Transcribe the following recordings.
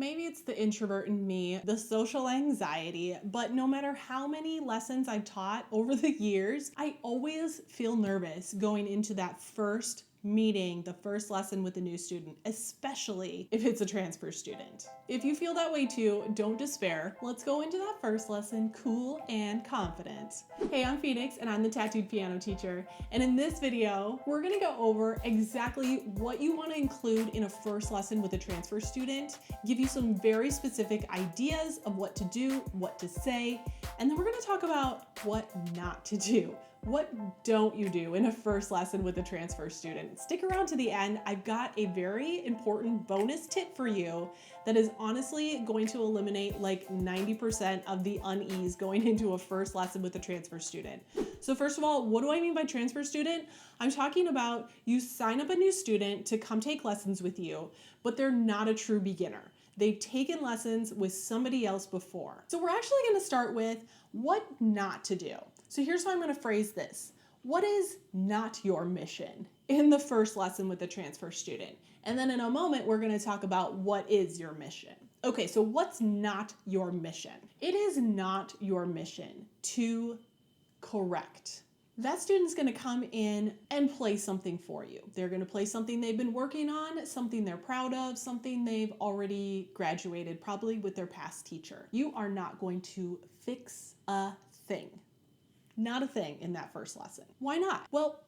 Maybe it's the introvert in me, the social anxiety, but no matter how many lessons I've taught over the years, I always feel nervous going into that first meeting, the first lesson with a new student, especially if it's a transfer student. If you feel that way too, don't despair. Let's go into that first lesson cool and confident. Hey, I'm Phoenix and I'm the Tattooed Piano Teacher. And in this video, we're gonna go over exactly what you wanna include in a first lesson with a transfer student, give you some very specific ideas of what to do, what to say, and then we're gonna talk about what not to do. What don't you do in a first lesson with a transfer student? Stick around to the end. I've got a very important bonus tip for you that is honestly going to eliminate like 90% of the unease going into a first lesson with a transfer student. So first of all, what do I mean by transfer student? I'm talking about you sign up a new student to come take lessons with you, but they're not a true beginner. They've taken lessons with somebody else before. So we're actually gonna start with what not to do. So here's how I'm gonna phrase this. What is not your mission in the first lesson with the transfer student? And then in a moment, we're gonna talk about what is your mission. Okay, so what's not your mission? It is not your mission to correct. That student's gonna come in and play something for you. They're gonna play something they've been working on, something they're proud of, something they've already graduated, probably with their past teacher. You are not going to fix a thing. Not a thing in that first lesson. Why not? Well,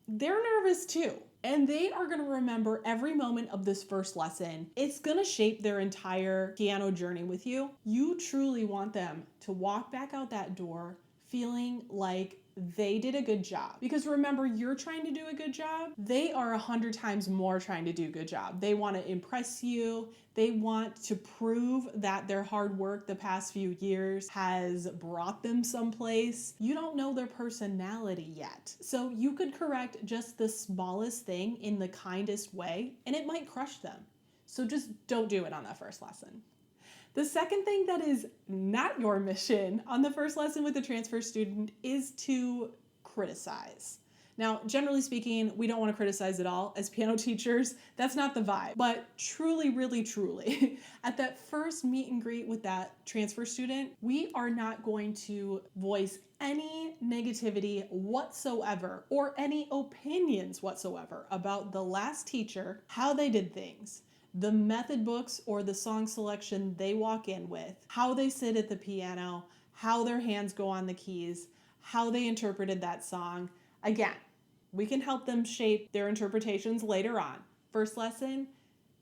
they're nervous too. And they are gonna remember every moment of this first lesson. It's gonna shape their entire piano journey with you. You truly want them to walk back out that door feeling like they did a good job. Because remember, you're trying to do a good job. They are 100 times more trying to do a good job. They want to impress you. They want to prove that their hard work the past few years has brought them someplace. You don't know their personality yet. So you could correct just the smallest thing in the kindest way, and it might crush them. So just don't do it on that first lesson. The second thing that is not your mission on the first lesson with a transfer student is to criticize. Now, generally speaking, we don't want to criticize at all as piano teachers. That's not the vibe. But truly, really, truly, at that first meet and greet with that transfer student, we are not going to voice any negativity whatsoever or any opinions whatsoever about the last teacher, how they did things, the method books or the song selection they walk in with, how they sit at the piano, how their hands go on the keys, how they interpreted that song. Again, we can help them shape their interpretations later on. First lesson,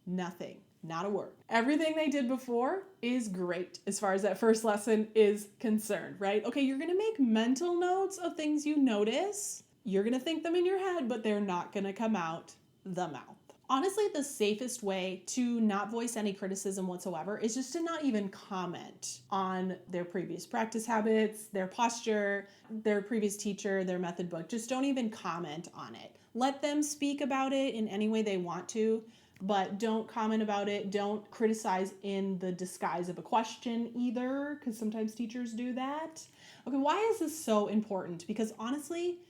nothing, not a word. Everything they did before is great as far as that first lesson is concerned, right? Okay, you're gonna make mental notes of things you notice. You're gonna think them in your head, but they're not gonna come out the mouth. Honestly, the safest way to not voice any criticism whatsoever is just to not even comment on their previous practice habits, their posture, their previous teacher, their method book. Just don't even comment on it. Let them speak about it in any way they want to, but don't comment about it. Don't criticize in the disguise of a question either, because sometimes teachers do that. Okay, why is this so important? Because honestly,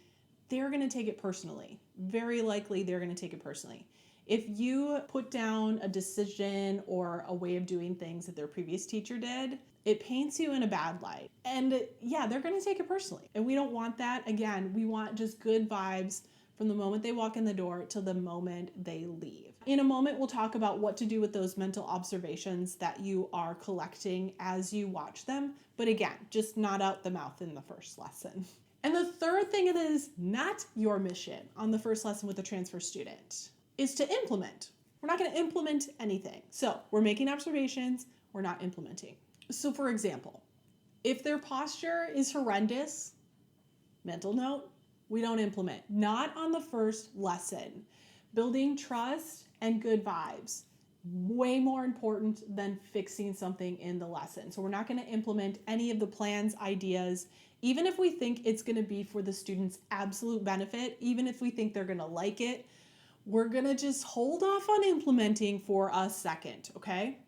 they're gonna take it personally. Very likely they're gonna take it personally. If you put down a decision or a way of doing things that their previous teacher did, it paints you in a bad light. And yeah, they're gonna take it personally. And we don't want that. Again, we want just good vibes from the moment they walk in the door till the moment they leave. In a moment, we'll talk about what to do with those mental observations that you are collecting as you watch them. But again, just not out the mouth in the first lesson. And the third thing that is not your mission on the first lesson with a transfer student is to implement. We're not going to implement anything. So we're making observations, we're not implementing. So for example, if their posture is horrendous, mental note, we don't implement. Not on the first lesson. Building trust and good vibes, way more important than fixing something in the lesson. So we're not going to implement any of the plans, ideas, even if we think it's going to be for the student's absolute benefit, even if we think they're going to like it. We're gonna just hold off on implementing for a second, okay?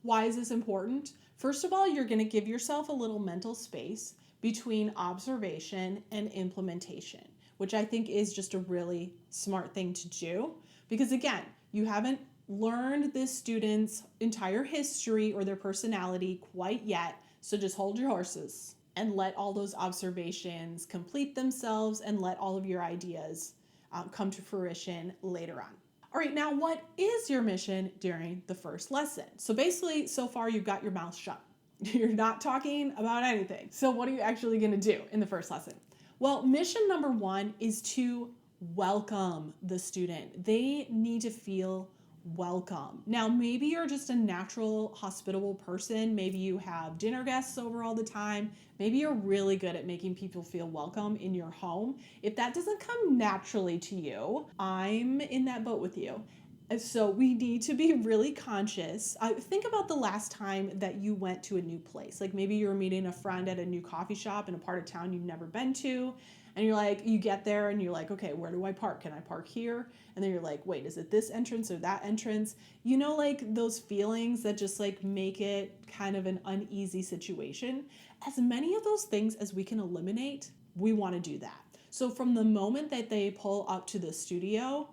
Why is this important? First of all, you're gonna give yourself a little mental space between observation and implementation, which I think is just a really smart thing to do. Because again, you haven't learned this student's entire history or their personality quite yet, so just hold your horses and let all those observations complete themselves and let all of your ideas come to fruition later on. All right, now what is your mission during the first lesson? So basically, so far you've got your mouth shut. You're not talking about anything. So what are you actually gonna do in the first lesson? Well, mission number one is to welcome the student. They need to feel welcome. Now, maybe you're just a natural hospitable person. Maybe you have dinner guests over all the time. Maybe you're really good at making people feel welcome in your home. If that doesn't come naturally to you, I'm in that boat with you. So we need to be really conscious. Think about the last time that you went to a new place. Like maybe you were meeting a friend at a new coffee shop in a part of town you've never been to. And you're like, you get there and you're like, okay, where do I park? Can I park here? And then you're like, wait, is it this entrance or that entrance? You know, like those feelings that just like make it kind of an uneasy situation. As many of those things as we can eliminate, we want to do that. So from the moment that they pull up to the studio,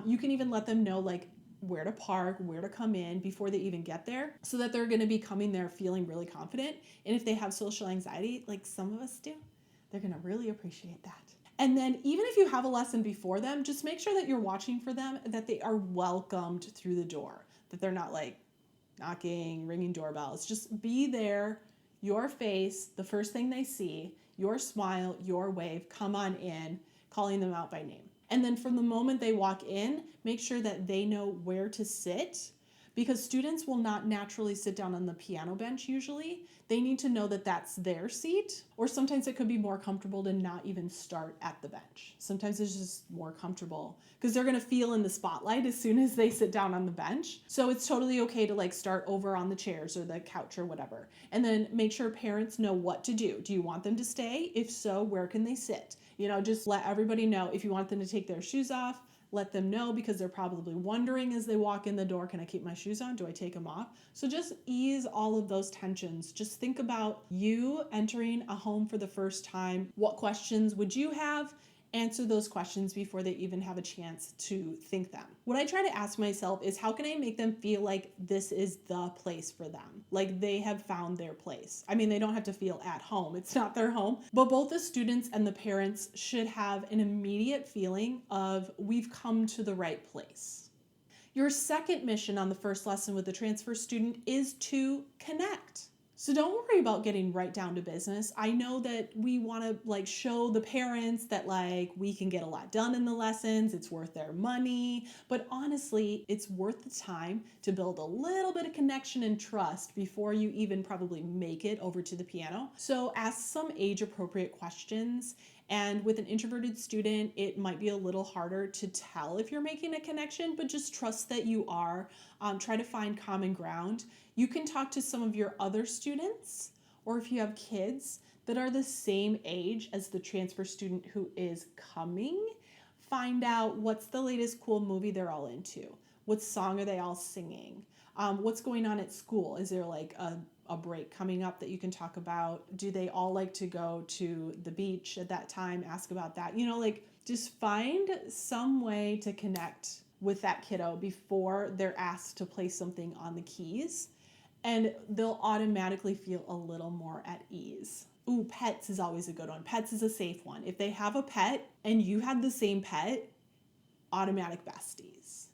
you can even let them know like where to park, where to come in before they even get there, so that they're going to be coming there feeling really confident. And if they have social anxiety, like some of us do, they're going to really appreciate that. And then even if you have a lesson before them, just make sure that you're watching for them, that they are welcomed through the door, that they're not like knocking, ringing doorbells. Just be there, your face, the first thing they see, your smile, your wave, come on in, calling them out by name. And then from the moment they walk in, make sure that they know where to sit, because students will not naturally sit down on the piano bench usually. They need to know that that's their seat, or sometimes it could be more comfortable to not even start at the bench. Sometimes it's just more comfortable because they're gonna feel in the spotlight as soon as they sit down on the bench. So it's totally okay to like start over on the chairs or the couch or whatever. And then make sure parents know what to do. Do you want them to stay? If so, where can they sit? You know, just let everybody know. If you want them to take their shoes off, let them know, because they're probably wondering as they walk in the door, can I keep my shoes on? Do I take them off? So just ease all of those tensions. Just think about you entering a home for the first time. What questions would you have? Answer those questions before they even have a chance to think them. What I try to ask myself is, how can I make them feel like this is the place for them? Like they have found their place. I mean, they don't have to feel at home. It's not their home. But both the students and the parents should have an immediate feeling of, we've come to the right place. Your second mission on the first lesson with the transfer student is to connect. So don't worry about getting right down to business. I know that we want to like show the parents that like we can get a lot done in the lessons, it's worth their money, but honestly, it's worth the time to build a little bit of connection and trust before you even probably make it over to the piano. So ask some age-appropriate questions. And with an introverted student, it might be a little harder to tell if you're making a connection, but just trust that you are. Try to find common ground. You can talk to some of your other students, or if you have kids that are the same age as the transfer student who is coming, find out what's the latest cool movie they're all into. What song are they all singing? What's going on at school? Is there like a break coming up that you can talk about? Do they all like to go to the beach at that time? Ask about that. You know, like just find some way to connect with that kiddo before they're asked to play something on the keys, and they'll automatically feel a little more at ease. Ooh, pets is always a good one. Pets is a safe one. If they have a pet and you have the same pet, automatic besties.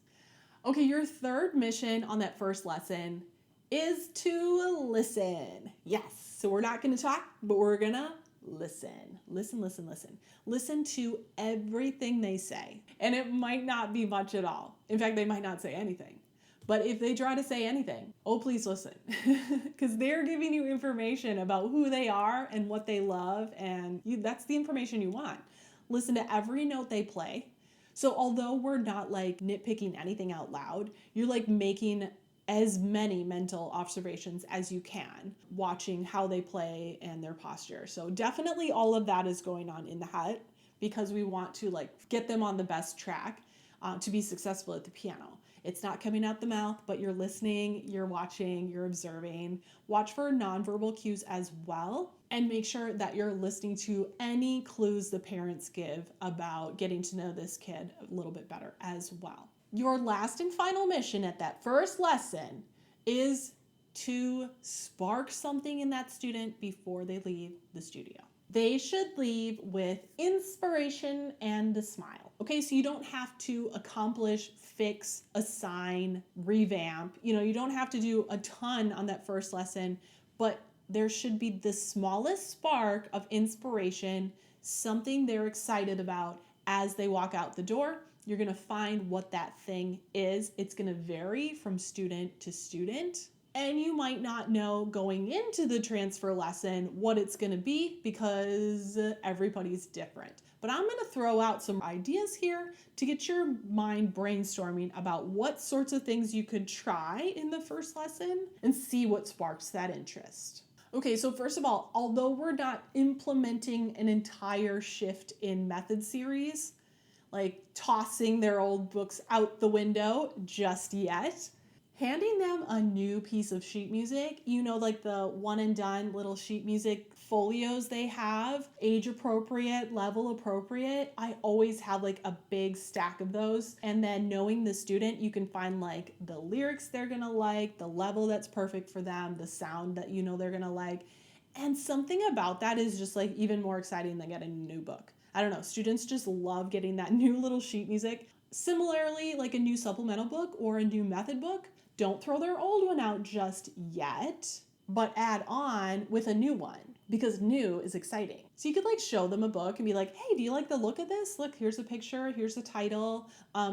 Okay, your third mission on that first lesson is to listen. Yes, so we're not gonna talk, but we're gonna listen. Listen, listen, listen. Listen to everything they say. And it might not be much at all. In fact, they might not say anything. But if they try to say anything, oh, please listen. Because they're giving you information about who they are and what they love, and that's the information you want. Listen to every note they play. So although we're not like nitpicking anything out loud, you're like making as many mental observations as you can, watching how they play and their posture. So definitely all of that is going on in the head, because we want to like get them on the best track to be successful at the piano. It's not coming out the mouth, but you're listening, you're watching, you're observing. Watch for nonverbal cues as well, and make sure that you're listening to any clues the parents give about getting to know this kid a little bit better as well. Your last and final mission at that first lesson is to spark something in that student before they leave the studio. They should leave with inspiration and a smile. Okay, so you don't have to accomplish, fix, assign, revamp. You don't have to do a ton on that first lesson, but there should be the smallest spark of inspiration, something they're excited about as they walk out the door. You're going to find what that thing is. It's going to vary from student to student. And you might not know going into the transfer lesson what it's going to be because everybody's different. But I'm going to throw out some ideas here to get your mind brainstorming about what sorts of things you could try in the first lesson and see what sparks that interest. Okay, so first of all, although we're not implementing an entire shift in method series, like tossing their old books out the window just yet, handing them a new piece of sheet music, like the one and done little sheet music folios they have, age appropriate, level appropriate. I always have like a big stack of those. And then knowing the student, you can find like the lyrics they're gonna like, the level that's perfect for them, the sound that they're gonna like. And something about that is just like even more exciting than getting a new book. I don't know, students just love getting that new little sheet music. Similarly, like a new supplemental book or a new method book, don't throw their old one out just yet, but add on with a new one because new is exciting. So you could like show them a book and be like, hey, do you like the look of this? Look, here's a picture, here's the title,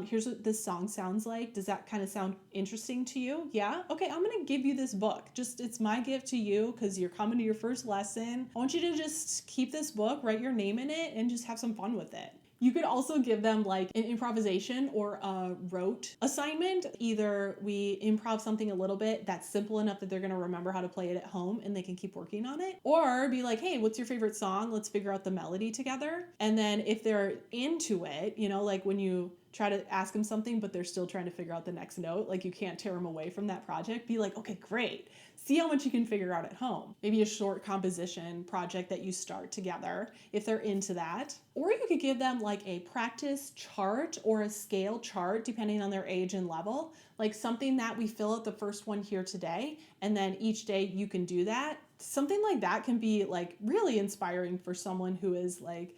here's what this song sounds like. Does that kind of sound interesting to you? Yeah? Okay, I'm gonna give you this book. It's my gift to you because you're coming to your first lesson. I want you to just keep this book, write your name in it, and just have some fun with it. You could also give them like an improvisation or a rote assignment. Either we improv something a little bit that's simple enough that they're going to remember how to play it at home and they can keep working on it. Or be like, hey, what's your favorite song? Let's figure out the melody together. And then if they're into it, like when you try to ask them something, but they're still trying to figure out the next note, like you can't tear them away from that project. Be like, okay, great. See how much you can figure out at home. Maybe a short composition project that you start together if they're into that. Or you could give them like a practice chart or a scale chart depending on their age and level, like something that we fill out the first one here today, and then each day you can do that. Something like that can be like really inspiring for someone who is like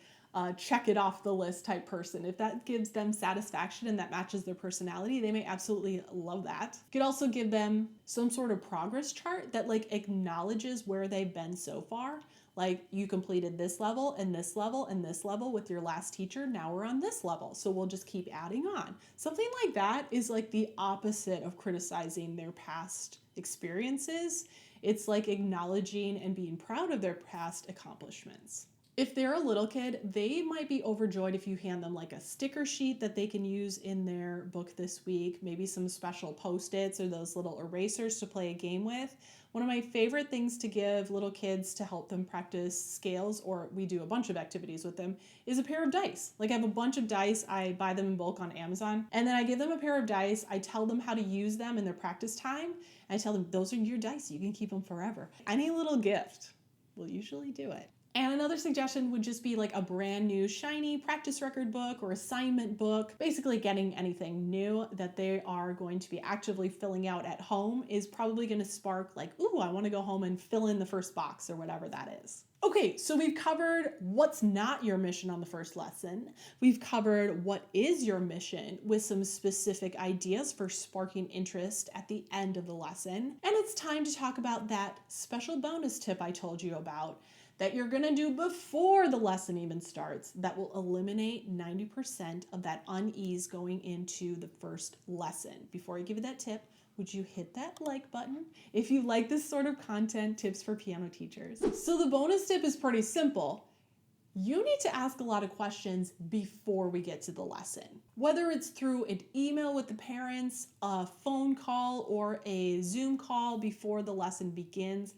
check it off the list type person. If that gives them satisfaction and that matches their personality, they may absolutely love that. You could also give them some sort of progress chart that like acknowledges where they've been so far. Like you completed this level and this level and this level with your last teacher. Now we're on this level. So we'll just keep adding on. Something like that is like the opposite of criticizing their past experiences. It's like acknowledging and being proud of their past accomplishments. If they're a little kid, they might be overjoyed if you hand them like a sticker sheet that they can use in their book this week, maybe some special Post-its or those little erasers to play a game with. One of my favorite things to give little kids to help them practice scales, or we do a bunch of activities with them, is a pair of dice. Like I have a bunch of dice, I buy them in bulk on Amazon, and then I give them a pair of dice, I tell them how to use them in their practice time, and I tell them, those are your dice, you can keep them forever. Any little gift will usually do it. And another suggestion would just be like a brand new shiny practice record book or assignment book. Basically getting anything new that they are going to be actively filling out at home is probably going to spark like, ooh, I want to go home and fill in the first box or whatever that is. Okay, so we've covered what's not your mission on the first lesson. We've covered what is your mission with some specific ideas for sparking interest at the end of the lesson. And it's time to talk about that special bonus tip I told you about that you're gonna do before the lesson even starts that will eliminate 90% of that unease going into the first lesson. Before I give you that tip, would you hit that like button if you like this sort of content, tips for piano teachers? So the bonus tip is pretty simple. You need to ask a lot of questions before we get to the lesson. Whether it's through an email with the parents, a phone call, or a Zoom call before the lesson begins,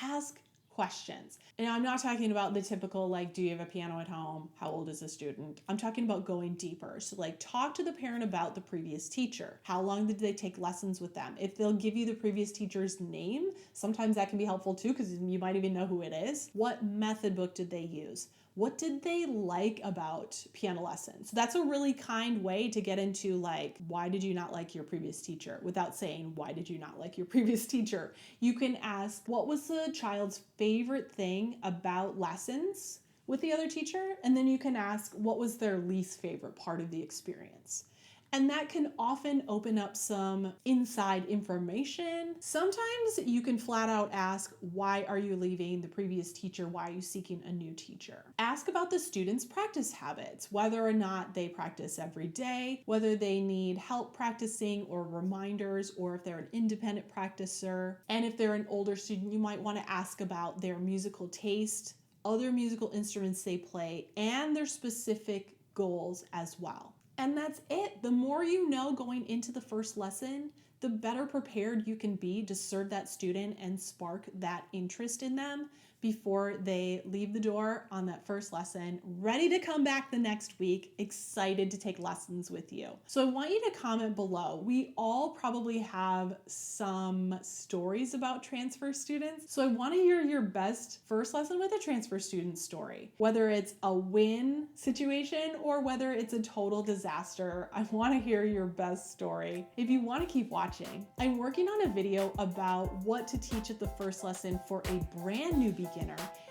ask questions. And I'm not talking about the typical, like, do you have a piano at home? How old is the student? I'm talking about going deeper. So like talk to the parent about the previous teacher. How long did they take lessons with them? If they'll give you the previous teacher's name, sometimes that can be helpful too because you might even know who it is. What method book did they use? what did they like about piano lessons? That's a really kind way to get into like, why did you not like your previous teacher? Without saying, why did you not like your previous teacher? You can ask, what was the child's favorite thing about lessons with the other teacher? And then you can ask, what was their least favorite part of the experience? And that can often open up some inside information. Sometimes you can flat out ask, why are you leaving the previous teacher? Why are you seeking a new teacher? Ask about the students' practice habits, whether or not they practice every day, whether they need help practicing or reminders, or if they're an independent practicer. And if they're an older student, you might want to ask about their musical taste, other musical instruments they play, and their specific goals as well. And that's it. The more you know going into the first lesson, the better prepared you can be to serve that student and spark that interest in them before they leave the door on that first lesson, ready to come back the next week, excited to take lessons with you. So I want you to comment below. We all probably have some stories about transfer students. So I want to hear your best first lesson with a transfer student story, whether it's a win situation or whether it's a total disaster. I want to hear your best story. If you want to keep watching, I'm working on a video about what to teach at the first lesson for a brand new beginner.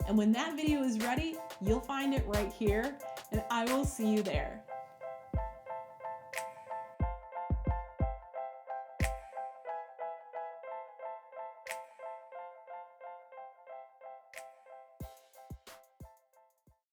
And when that video is ready, you'll find it right here, and I will see you there.